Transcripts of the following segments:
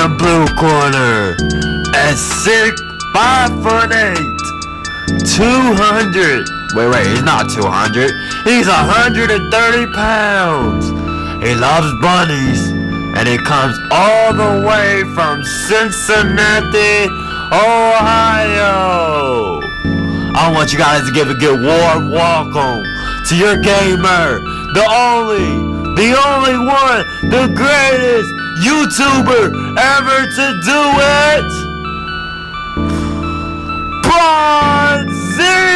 the blue corner at 5'8", 200. Wait, he's not 200. He's 130 pounds. He loves bunnies, and he comes all the way from Cincinnati, Ohio. I want you guys to give a good warm welcome to your gamer, the only one, the greatest YouTuber ever to do it, Bronzy!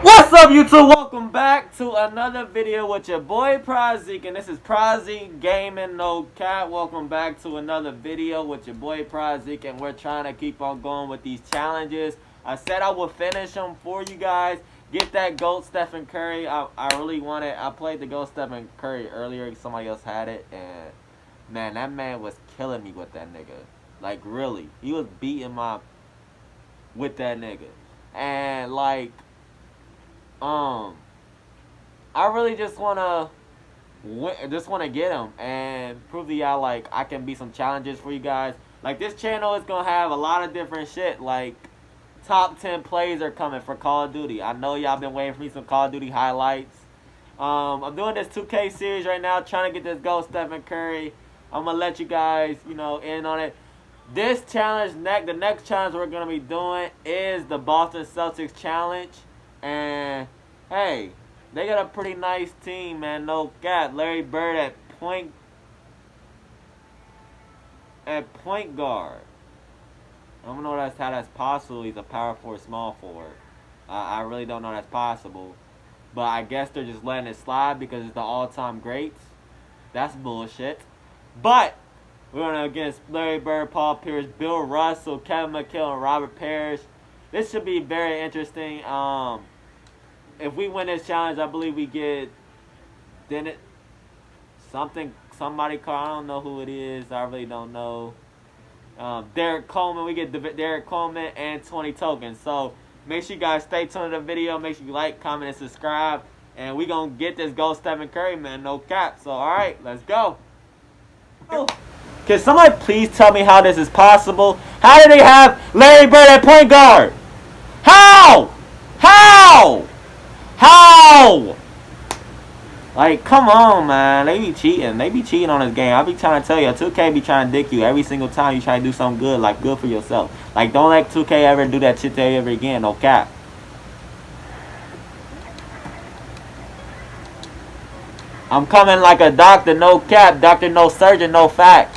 What's up, YouTube? Welcome back to another video with your boy Prozik, and this is Prozik Gaming, no cap. Welcome back to another video with your boy Prozik, and we're trying to keep on going with these challenges. I said I would finish them for you guys. Get that GOAT Stephen Curry. I really want it. I played the GOAT Stephen Curry earlier. Somebody else had it, and man, that man was killing me with that nigga. Like, really, he was beating my with that nigga, and like. I really just wanna get him and prove to y'all like I can beat some challenges for you guys. Like, this channel is gonna have a lot of different shit. Like, top 10 plays are coming for Call of Duty. I know y'all been waiting for me some Call of Duty highlights. I'm doing this 2K series right now, trying to get this GOAT Stephen Curry. I'm gonna let you guys, in on it. This challenge, the next challenge we're gonna be doing is the Boston Celtics challenge. And hey, they got a pretty nice team, man. No cap. Larry Bird at point guard. I don't know how that's possible. He's a power forward, small forward. I really don't know that's possible. But I guess they're just letting it slide because it's the all-time greats. That's bullshit. But we're going against Larry Bird, Paul Pierce, Bill Russell, Kevin McHale, and Robert Parrish. This should be very interesting. If we win this challenge, I believe we get somebody called, I don't know who it is. I really don't know. Derek Coleman. We get Derek Coleman and 20 tokens. So make sure you guys stay tuned to the video. Make sure you like, comment, and subscribe. And we gonna get this GOAT Stephen Curry, man. No cap. So all right, let's go. Can somebody please tell me how this is possible? How did they have Larry Bird at point guard? How? Like, come on, man. They be cheating. They be cheating on this game. I be trying to tell you, 2K be trying to dick you every single time you try to do something good, like good for yourself. Like, don't let 2K ever do that shit to you ever again. No cap. I'm coming like a doctor, no cap. Doctor, no surgeon, no fact.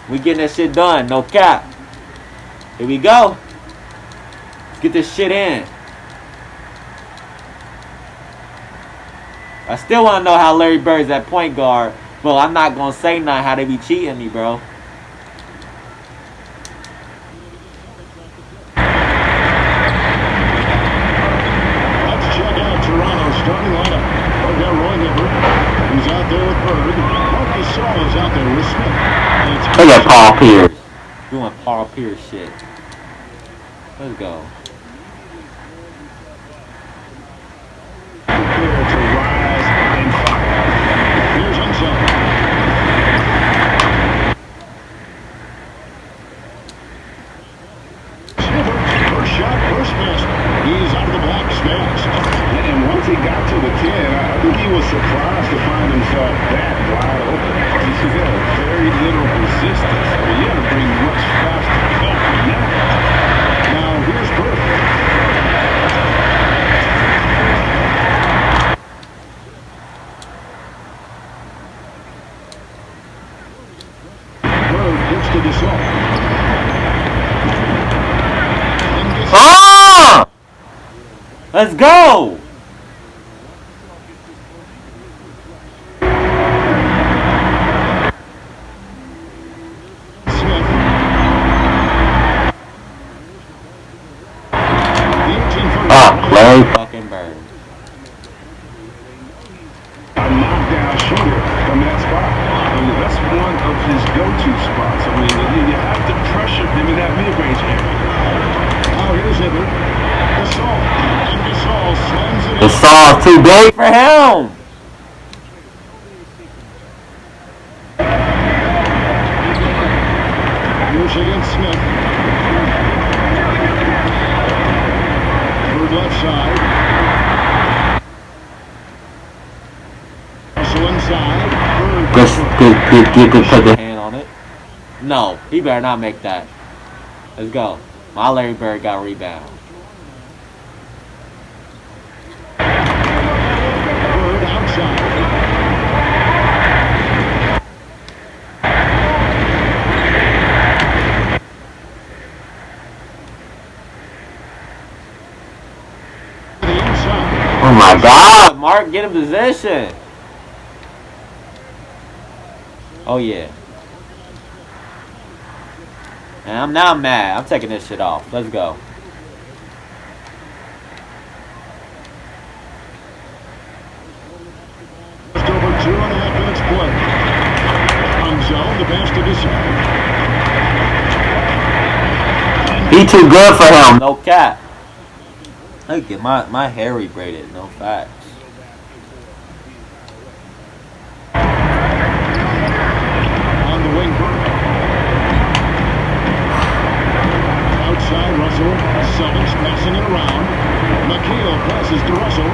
We getting this shit done, no cap. Here we go. Let's get this shit in. I still want to know how Larry Bird's at point guard, but I'm not going to say nothing how they be cheating me, bro. Let's check out Toronto's starting lineup. We've got Roy Hibbert, who's out there with Bird. Marcus Gasol is out there with Smith. Look at Paul Pierce. Doing Paul Pierce shit. Let's go. He's out of the box fast. And once he got to the 10, I think he was surprised to find himself that wide open. He's got very little resistance. You got to bring much faster help than that. Now, here's Bird. Bird gets to this off. Let's go! him in that mid-range area. Now here's Hibbert. Gasol. And Gasol slams it in. The saw's too big For him. Here's against Smith. Bird left side. Russell inside. Bird. Hand on it. No, he better not make that. Let's go. My Larry Bird got rebound. Bird outside. The inside. Oh my god. Mark, get in position. Oh yeah. And now I'm mad. I'm taking this shit off. Let's go. Just over 2.5 minutes play. On zone, the pass to Gasol. He too good for him. No cap. Look at my hair rebraided. No facts. On the wing, Bird. Outside, Russell. Celtics passing it around. McHale passes to Russell.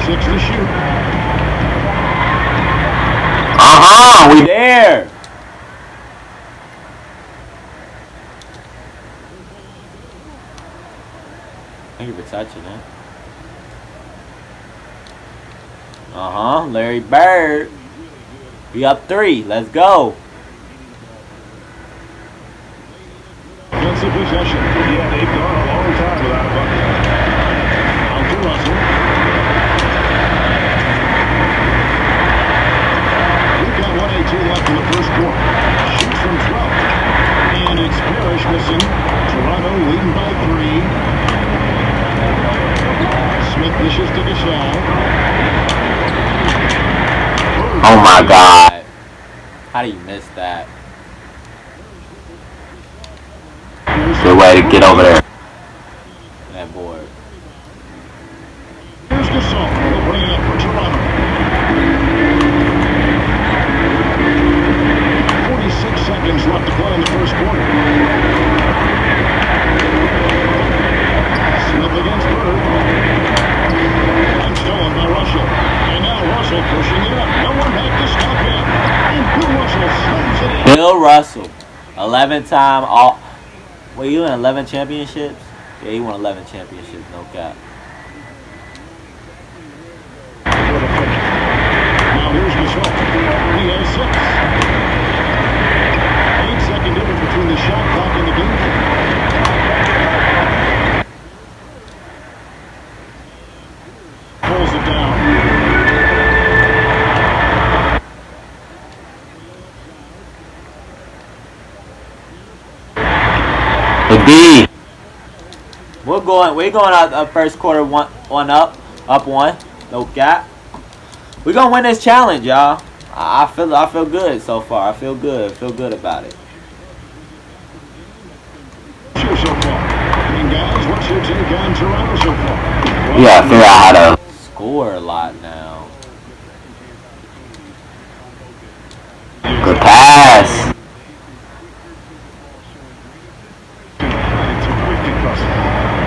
6 to shoot. We There. Thank you for touching it. Larry Bird. We up 3. Let's go. Defensive possession. Yeah, they've gone a long time without a bucket. Out to Russell. We've got 1:18 left in the first quarter. Shoots from 12. And it's Parrish missing. Toronto leading by 3. Smith dishes to Gasol. Oh my god. How do you miss that? Good way to get over there. That board. Here's Gasol. They'll bring it up for Toronto. 46 seconds left to play in the first quarter. Smith against Bird. And stolen by Russell. And now Russell pushing it up. No one back to stop him. And Bill Russell slams it in. Bill Russell. 11-time all. Wait, you won 11 championships? Yeah, he won 11 championships, no cap. Now here's Gasol. He has 6. 8-second difference between the shot clock and the game clock. Pulls it down. The D. We're going out first quarter one up 1. No cap. We're gonna win this challenge, y'all. I feel good so far. I feel good about it. Sure so far. And guys, what's your take on Toronto so far? Yeah, figure out how to. Score a lot now. Good pass.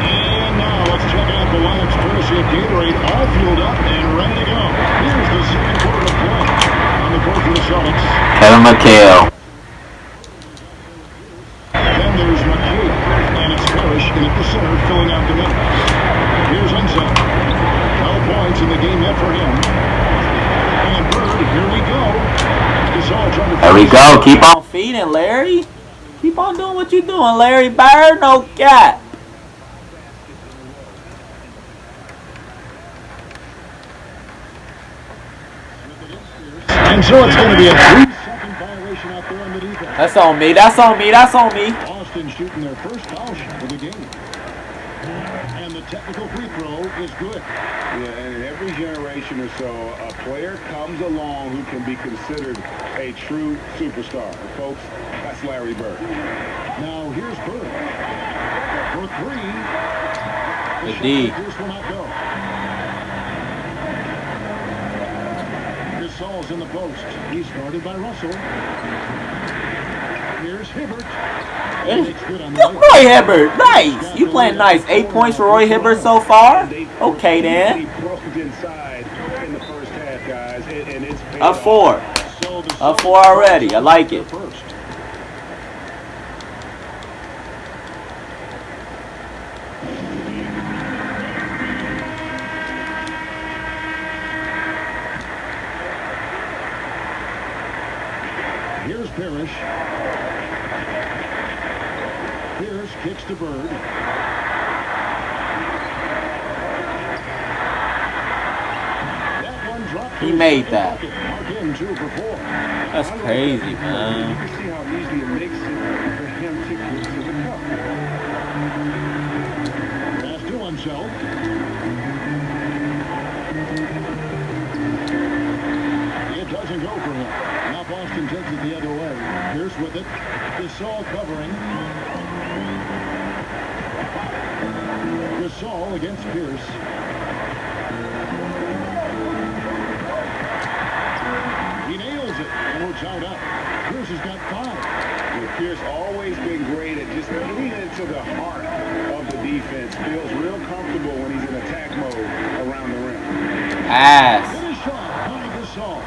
And now let's check out the lineups courtesy of Gatorade, all fueled up and ready to go. Here's the second quarter of play. On the court for the Celtics. Kevin McHale. Then there's McHale. And it's Parrish in at the center, filling out the minutes. Here's Ensign. 12 points in the game yet for him. And Bird, here we go. Gasol trying to There we go. Keep on. Feeding, Larry. Keep on doing what you're doing, Larry Bird. No cap. And so it's going to be a 3-second violation out there on the defense. That's on me. That's on me. Boston shooting their first foul shot of the game. And the technical free throw is good. Yeah, and in every generation or so, a player comes along who can be considered a true superstar. And folks, that's Larry Bird. Now here's Bird for three. The D. This will not go. Gasol's in the post. He's guarded by Russell. Here's Hibbert. Roy Hibbert, nice. You playing nice. 8 points for Roy Hibbert so far. Okay then. A 4. A 4 already. I like it. Here's Parrish. Pierce kicks to Bird. That one dropped. He made that. Again, 2 for 4. That's crazy, man. You can see how easy it makes it for him to get to the cup. Pass to himself. It doesn't go for him. Now Boston takes it the other way. Pierce with it. Gasol covering. Gasol against Pierce. He nails it and we're tied up. Pierce has got 5. Well, Pierce always been great at just getting into the heart of the defense. Feels real comfortable when he's in attack mode around the rim. Pass. Finish shot by Gasol.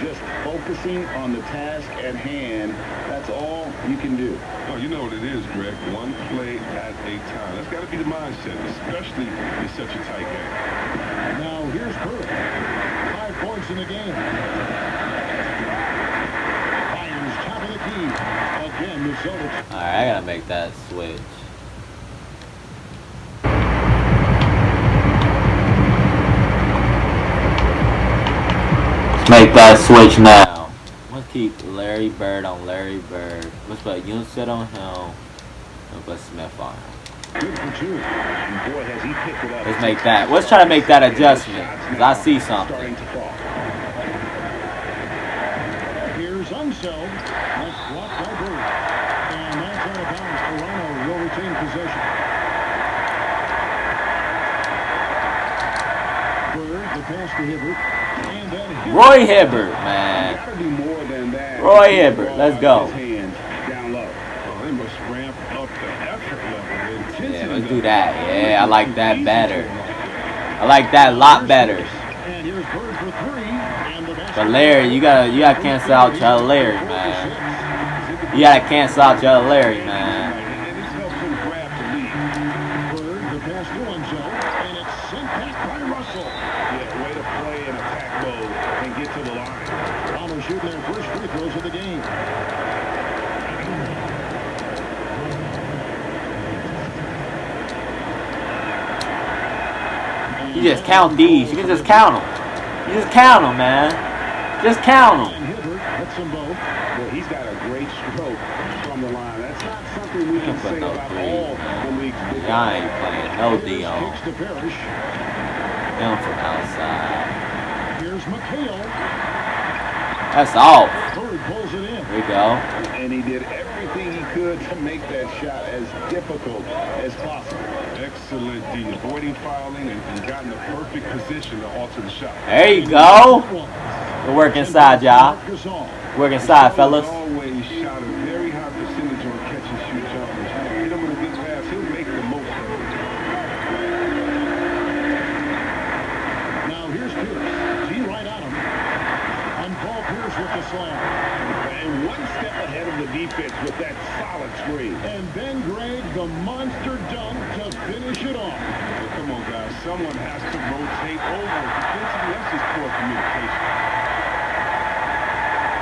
Just focusing on the task at hand. That's all you can do. Oh, you know what it is, Greg. One play at a time. That's got to be the mindset, especially in such a tight game. Now here's Bird. 5 points in the game. Fires top of the key. Again, the Celtics. Alright, I gotta make that switch. Let's make that switch now. Let's keep Larry Bird on Larry Bird. Let's put Unset on him. And put Smith on him. Good for 2. And boy, has he picked it up. Let's make that. Let's try to make that adjustment. Because I see something. Here's Unseld. That's blocked by Bird. And that's out of bounds. Toronto will retain possession. Bird, the pass to Hibbert. And then Hibbert. Roy Hibbert, man. Gotta do more than that. Roy Hibbert, let's go. His hands down low. Oh, they must ramp up the effort level. The intensity Yeah, let's level. do that. Yeah, I like that better. I like that a lot better. And here's Bird for 3. And the basket. But Larry, you gotta cancel out your other Larry, man. You gotta cancel out your other Larry, man. And this helps him grab the lead. Bird, the pass to himself. And it's sent back by Russell. Yeah, way to play in attack mode and get to the line. Toronto shooting their first free throws of the game. You just count these. You can just count them. You just count them, man. Just count them. And Hibbert hits them both. Well, he's got a great stroke from the line. That's not something we can Put say no about three, all man. the league's big Y'all ain't playing no Dion. Kicks to Parrish. Them from outside. Here's McHale. That's off. Bird pulls it in. There we go. And he did everything he could to make that shot as difficult as possible. Excellent D. Avoiding fouling and got in the perfect position to alter the shot. There you go. Good work inside, y'all. Gasol. Work inside, fellas. He's always shot a very high percentage on catch and shoot jumpers. Hit him with a good pass, he'll make the most of it. Now here's Pierce. G right on him. And Paul Pierce with the slam. And one step ahead of the defense with that solid screen. And Ben Gregg, the monster dunk to finish it off. Come on, guys. Someone has to rotate over. Defensively, that's just poor communication.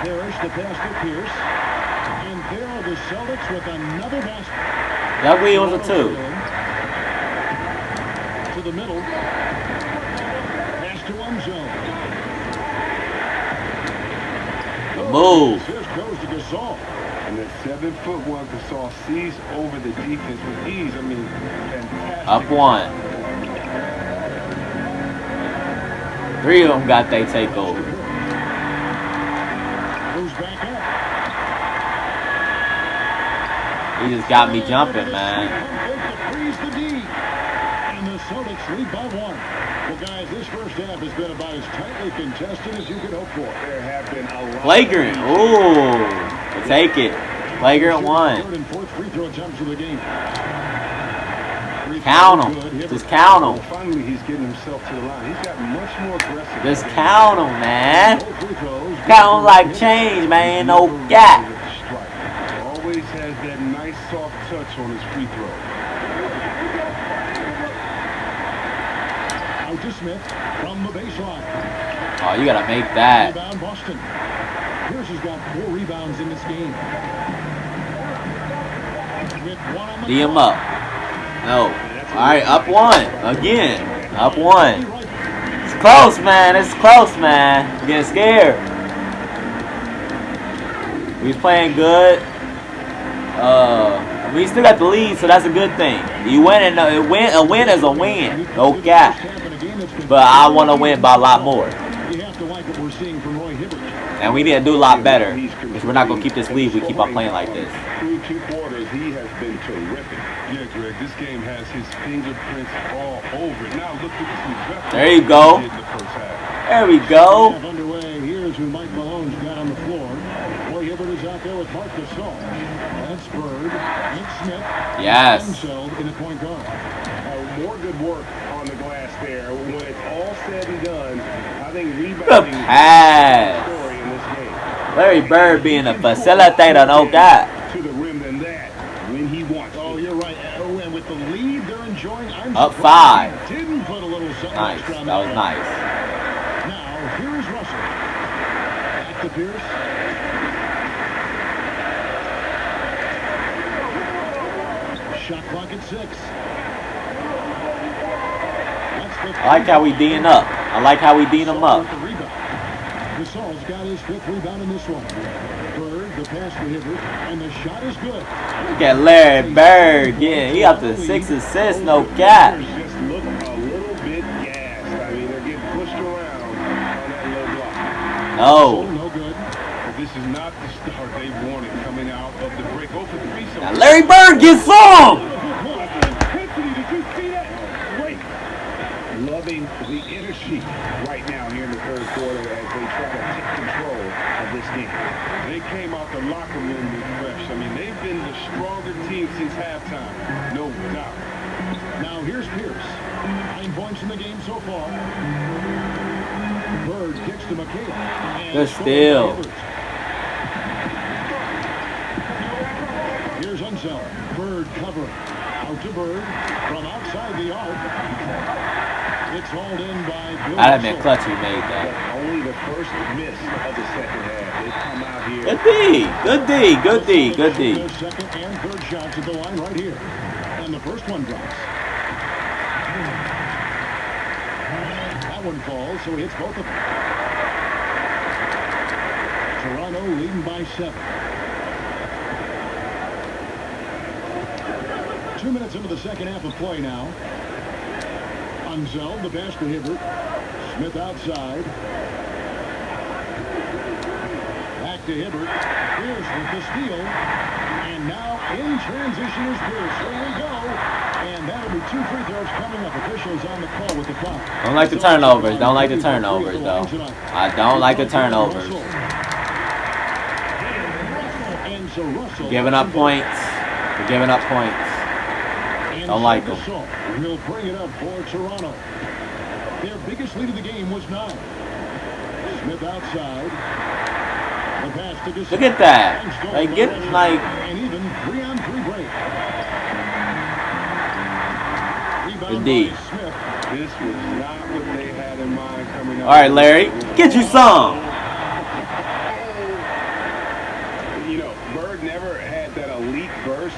Parrish, the pass to Pierce. And there are the Celtics with another basket. That way it was a 2. To the middle. Pass to Unzone. Move. This goes to Gasol. And that 7'1" Gasol sees over the defense with ease. I mean, fantastic Up 1. 3 of them got they takeover. Moves back up. He just got me jumping, man. Freeze the D. And the Celtics lead by 1. Well, guys, this first half has been about as tightly contested as you could hope for. There have been a lot. Flagrant. Ooh. We'll take it. Flagrant 1. Third and fourth free throw attempts of the game. Count him. Just count him. Finally, he's getting himself to the line. He's got much more aggressive. Just count him, man. Both free throws. Count him like change, man. No gap. Always has that nice soft touch on his free throw. Out to Smith from the baseline. Oh, you gotta make that. Rebound Boston. Pierce has got 4 rebounds in this game. With 1 on the D him up. No. Alright, up 1. Again. Up 1. It's close, man. It's close, man. I'm getting scared. We was playing good. We still got the lead, so that's a good thing. You win, and a win is a win. No gap. But I want to win by a lot more. You have to like what we're seeing from Roy Hibbert. And we need to do a lot better. Because we're not going to keep this lead if we keep on playing like this. Through 2 quarters, he has been terrific. Yeah, Greg, this game has his fingerprints all over it. Now look at this. There you go. There we go. Half underway. Here's who Mike Malone's got on the floor. Roy Hibbert is out there with Mark Gasol. That's Bird. Nick Smith. Yes. Unseld in the point guard. More good work on the glass there. When it's all said and done, I think Good rebounding is pass. the story in this game. Larry Bird being a facilitator, no gap. To the rim than that when he wants to. Oh, you're right. Oh, and with the lead they're enjoying, I'm Up surprised 5. he didn't put a little something Nice. extra on That was end. nice. Now, here is Russell. Back to Pierce. Shot clock at 6. I like how we D'ing up. I like how we D'ing them up. Gasol's got his 5th rebound in this one. Bird, the pass to Hibbert, and the shot is good. Look at Larry Bird. Yeah, he up to 6 assists, no gap. Just look a little bit gassed. I mean, they're getting pushed around on that low block. No. No good. But this is not the start they wanted coming out of the break. 0 for 3. So Now Larry Bird gets some. Intensity, did you see that? Great. Loving the energy right now here in the third quarter as they try to take control of this game. they came out the locker room refreshed. I mean, they've been the stronger team since halftime. No doubt. Now here's Pierce. 9 points in the game so far. Bird kicks to McHale. And Good scored steal. by Hibbert. Here's Unseld. Bird covering. Out to Bird from outside the arc. It's hauled in by Bill. I'd have been Russell. clutch. He made that. Only the first miss of the second half. They come out here. Good D. Good D. Good D. Good D. Their second and third shots at the line right here. And the first one drops. That one falls, so he hits both of them. Toronto leading by 7. 2 minutes into the second half of play now. Unseld, the pass to Hibbert. Smith outside. Back to Hibbert. Pierce with the steal. And now in transition is Pierce. Here we go. And that'll be 2 free throws coming up. Officials on the call with the clock. Don't like the turnovers. Don't like the turnovers, though. I don't like the turnovers. And so Russell Giving up points. We're giving up points. Don't like them. Will bring it up for Toronto. Their biggest lead of the game was 9. Smith outside. The pass to Gasol. Look at that. Like, get, like, And even 3-on-3 break. Rebound D. by Smith. This was not what they had in mind coming out. all right, Larry. Get you some. You know, Bird never had that elite burst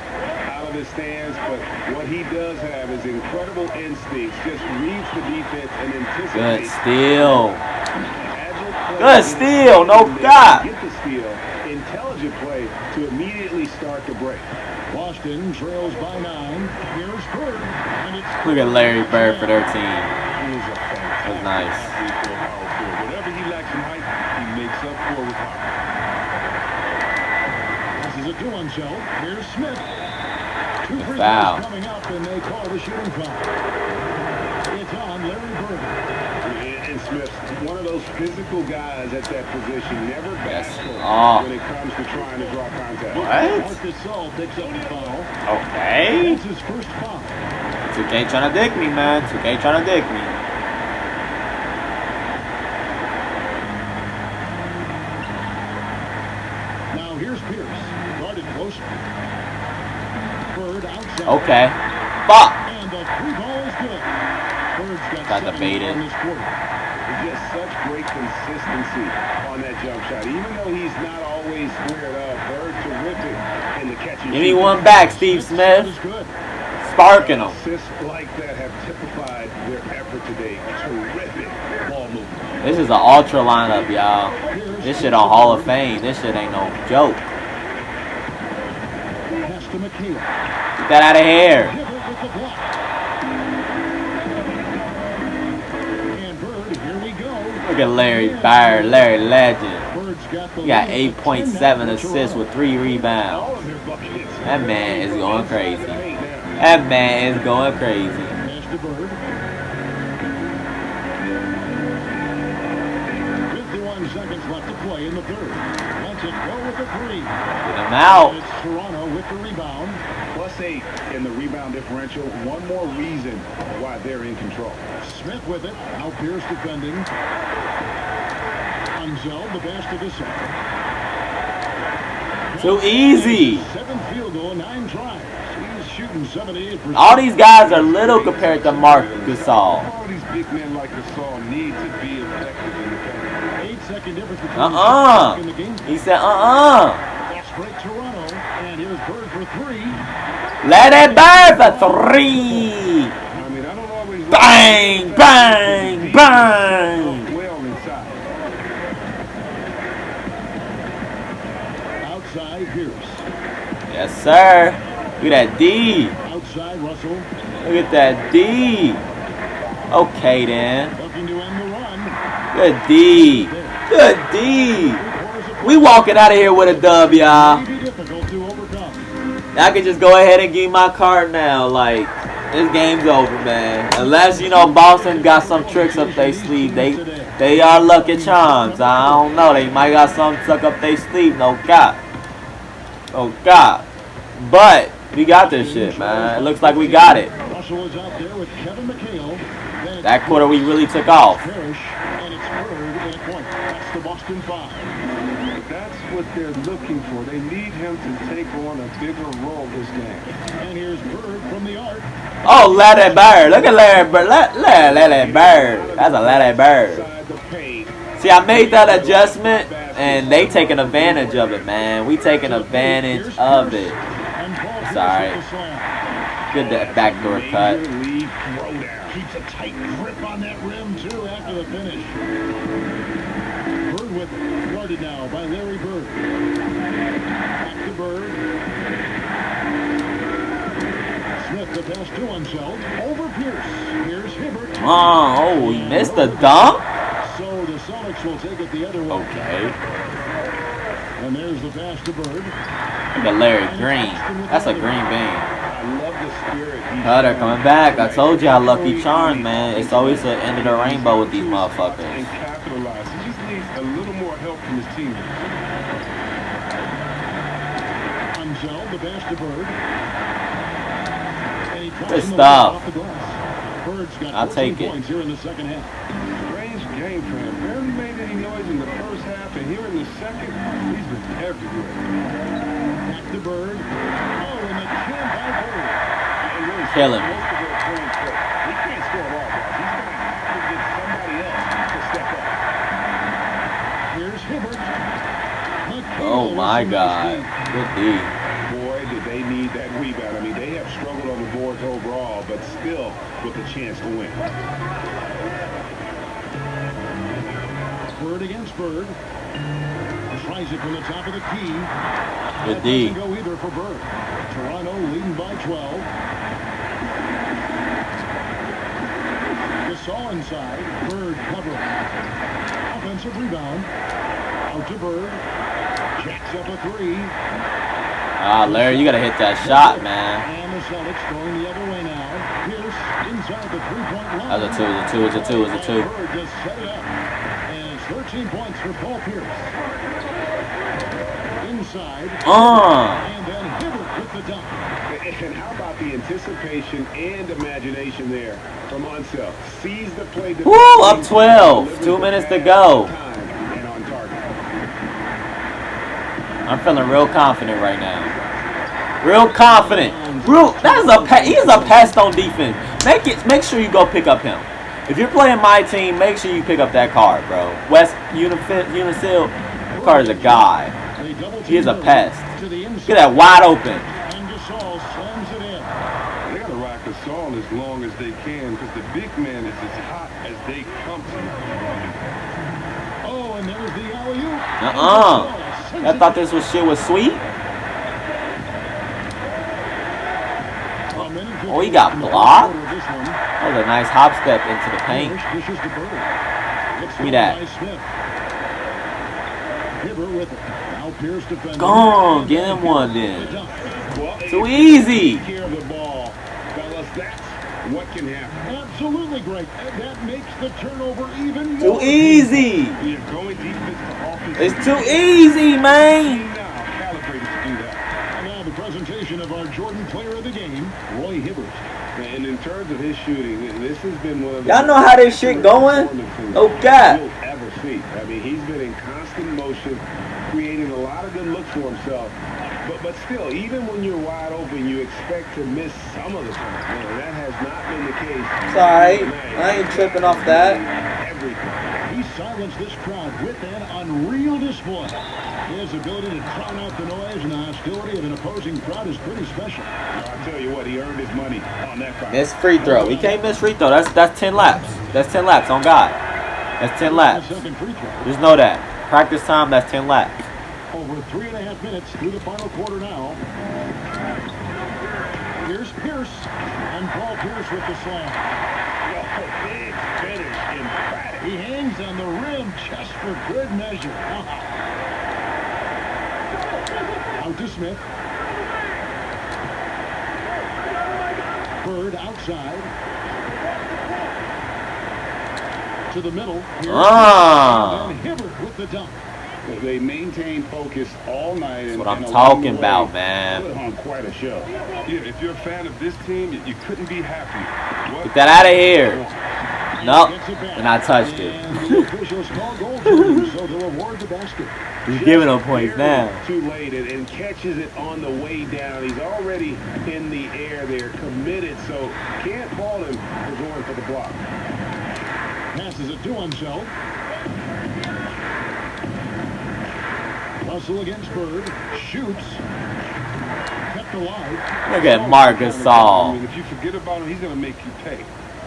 out of his stance, but what he does have is incredible instincts. Just reads the defense and anticipates. Good steal. Agile play. Good steal. No They gap. Get the steal. Intelligent play to immediately start the break. Boston trails by 9. Here's Bird. And it's Look at Larry Bird for their team. He is a fantastic That's nice. athlete for a power forward. Whatever he lacks in height, he makes up for with power. This is a 2-1 show. Here's Smith. 2 free Foul. throws coming up, and they call the shooting foul. It's on Larry Bird. And Smith, one of those physical guys at that position, never bashful Oh. when it comes to trying to draw contact. What? Marcus Gasol picks up the foul. Okay. That's his first foul. 2K trying to dick me, man. 2K trying to dick me. Now here's Pierce. Guarded close. Bird outside. Okay. Fuck. And the 3 ball is good. Bird's Got 7 debated. on this quarter. Just such great consistency on that jump shot. Even though he's not always squared up, Bird terrific in the catch and Give me shoot. one back, Steve That is Smith. good. Sparking them. Assists like that have typified their effort today. Terrific ball movement. This is an ultra lineup, y'all. This shit on Hall of Fame. This shit ain't no joke. Pass to McHale. Get that out of here. Hibbert with the block. And Bird, here we go. Look at Larry Bird. Larry Legend. Bird's got the He got lead. 8.7 assists with 3 All rebounds. of their buckets. That man is going crazy. Hey, now. That man is going crazy. Pass to Bird. 51 seconds left to play in the third. Let's it go with the 3. Get him out. It's Toronto with the rebound. +8 in the rebound differential. One more reason why they're in control. Smith with it. Now Pierce defending. Unzel, the pass to Gasol. Too easy. 7 field goal, 9 tries. He's shooting 78%. All these guys are little compared to Mark Gasol. All these big men like Gasol need to be effective in the paint. 8-second difference between Uh-uh. in the game. He said, That's break Toronto. And here's Bird for 3. Let it burn for 3. I mean, I don't always Bang, bang, bang. well inside. Outside Pierce. Yes, sir. Look at that D. Outside Russell. Look at that D. Okay, then. Looking to end the run. Good D. Good D. We walking out of here with a dub, y'all. May be difficult to overcome. I can just go ahead and give you my card now. Like, this game's over, man. Unless, you know, Boston got some tricks up their sleeve. They are Lucky Charms. I don't know. They might got something stuck up their sleeve. No cap. Oh, God. But we got this shit, man. It looks like we got it. Russell is out there with Kevin McHale. Then That quarter we really took off. Parrish, and it's Bird in a point. That's the Boston 5. That's what they're looking for. They need him to take on a bigger role this game. And here's Bird from the arc. Oh, Larry Bird. Look at Larry Bird. Larry Bird. That's a Larry Bird. Inside the paint. See, I made that adjustment, and they taking advantage of it, man. We taking advantage of it. And Paul Pierce Sorry. with the slam. Good that backdoor cut. Major league throwdown. Keeps a tight grip on that rim, too, after the finish. Bird with it. Guarded now by Larry Bird. Back to Bird. Smith the pass to Unseld. Over Pierce. Here's Hibbert. Oh, he missed the dunk? So the Celtics will take it the other way. Okay. And there's the pass to Bird. Look at Larry Green. That's a green bean. I love the spirit. he's They're shown. coming back. I told y'all Lucky Charms, man. It's always the end of the rainbow with these And motherfuckers. capitalize. He just needs a little more help from his teammates. Unseld the pass to Bird. And he drops Good him stuff. off the glass. Bird's got I'll 14 take it. points here in the second half. Strange game for him. Barely made any noise in the first half, and here in the second, he's been everywhere. Back to Bird. Oh, and the jam by Bird. And really, Kill him. most of their points, but he can't score it all, guys. He's going to have to get somebody else to step up. Here's Hibbert. Oh, my God. Good D. Boy, did they need that rebound. I mean, they have struggled on the boards overall, but still with a chance to win. Bird against Bird. Tries it from the top of the key. Good That D. doesn't go either for Bird. Toronto leading by 12. Gasol inside. Bird covering. Offensive rebound. Out to Bird. Jacks up a three. Ah, Larry, you gotta hit that shot, man. And the Celtics going the other way now. Pierce inside the three-point line. That was a two. Bird just set it up. And it's 13 points for Paul Pierce. Inside. And then Hibbert with the dunk. And how about the anticipation and imagination there from Unseld? Sees the play. Woo, up 12. 2 minutes to go. And on target. I'm feeling real confident right now. Real confident. He's a pest on defense. Make sure you go pick up him. If you're playing my team, make sure you pick up that card, bro. West Unisil, that card is a guy. He is a pest. Get that wide open. And Gasol slams it in. They gotta ride Gasol as long as they can because the big man is as hot as they come to. Oh, and there's the alley-oop. I thought this shit was sweet. Oh, he got blocked. That was a nice hop step into the paint. Give me that. Go on, get him one then. Too easy. What can happen? Absolutely great. And that makes the turnover even Too more. easy. You're going defense to offense. It's too easy, man. Now calibrated to do that. And now the presentation of our Jordan Player of the Game, Roy Hibbert. And in terms of his shooting, this has been one of the Y'all know how this shit going? Oh, God. you'll ever see. I mean, he's been in constant motion, creating a lot of good looks for himself. But still, even when you're wide open, you expect to miss some of the time. That has not been the case. Sorry, I ain't tripping off that. He silenced this crowd with an unreal display. His ability to drown out the noise and the hostility of an opposing crowd is pretty special. I'll tell you what, he earned his money on that crowd. Miss free throw. He can't miss free throw. That's 10 laps. That's 10 laps on God. That's 10 laps. Second free throw. Just know that. Practice time, that's 10 laps. Over 3.5 minutes through the final quarter now. Here's Pierce. And Paul Pierce with the slam. Big finish, emphatic. He hangs on the rim just for good measure. Out to Smith. Bird outside. To the middle. And Hibbert with the dunk. They maintain focus all night. That's what I'm talking about, man. Put on quite a show. Yeah, if you're a fan of this team, you couldn't be happy. Get that out of here. Nope. And I touched it. And the officials call goal for so they'll award the basket. He's giving them points now. Too late and catches it on the way down. He's already in the air there, committed, so can't fault him for going for the block. Passes it to himself. Hustle against Bird. Shoots. Kept alive. Look at Marc I Gasol. mean, if you forget about him, he's going to make you pay.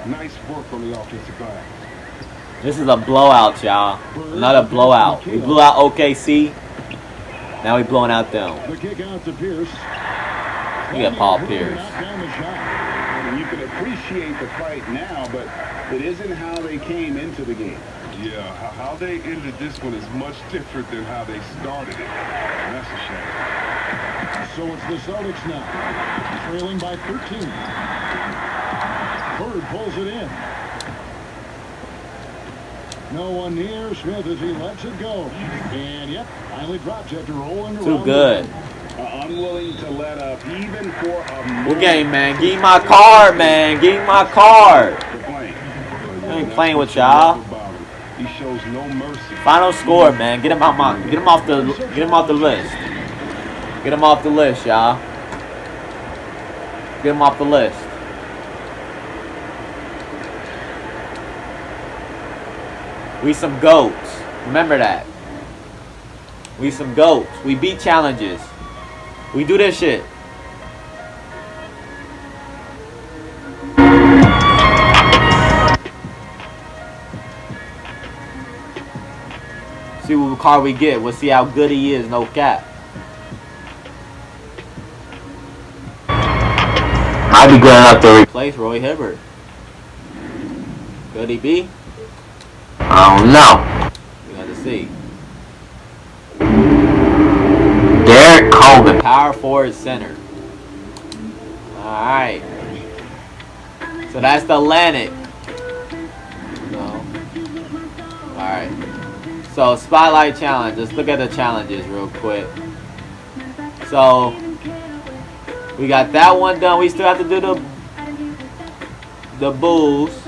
Nice work on the offensive glass. This is a blowout, y'all. Another blowout. We blew out OKC. Now we blowing out them. The kick out to Pierce. Look at Paul Pierce. Knocked down the shot. And you can appreciate the fight now, but it isn't how they came into the game. Yeah, how they ended this one is much different than how they started it. And that's a shame. So it's the Celtics now, trailing by 13. Bird pulls it in. No one near Smith as he lets it go. And yep, finally drops after rolling around. Too good. Unwilling to let up even for a Good game, man. Give me my card, man. Give me my card. I ain't playing with y'all. He shows no mercy. Final score, man. Get him off the list. Get him off the list, y'all. Get him off the list. We some goats. Remember that. We some goats. We beat challenges. We do this shit. See see what card we get. We'll see how good he is. No cap. Might be good enough to Replace Roy Hibbert. Could he be? I don't know. We got to see. Derek Coleman. Power forward center. Alright. So that's the Atlantic. No. Alright. So Spotlight Challenge. Let's look at the challenges real quick. So we got that one done. We still have to do the Bulls.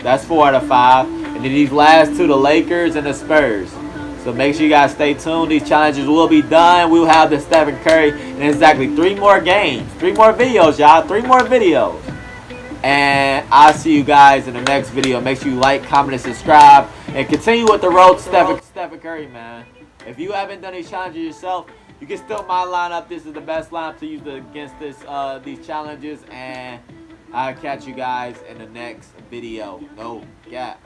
That's 4 out of 5. And then these last two, the Lakers and the Spurs. So make sure you guys stay tuned. These challenges will be done. We'll have the Stephen Curry in exactly 3 more games. 3 more videos, y'all. 3 more videos. And I'll see you guys in the next video. Make sure you like, comment, and subscribe. And continue with the road to Stephen Curry, man. If you haven't done these challenges yourself, you can still my lineup. This is the best lineup to use against these challenges. And I'll catch you guys in the next video. No gap.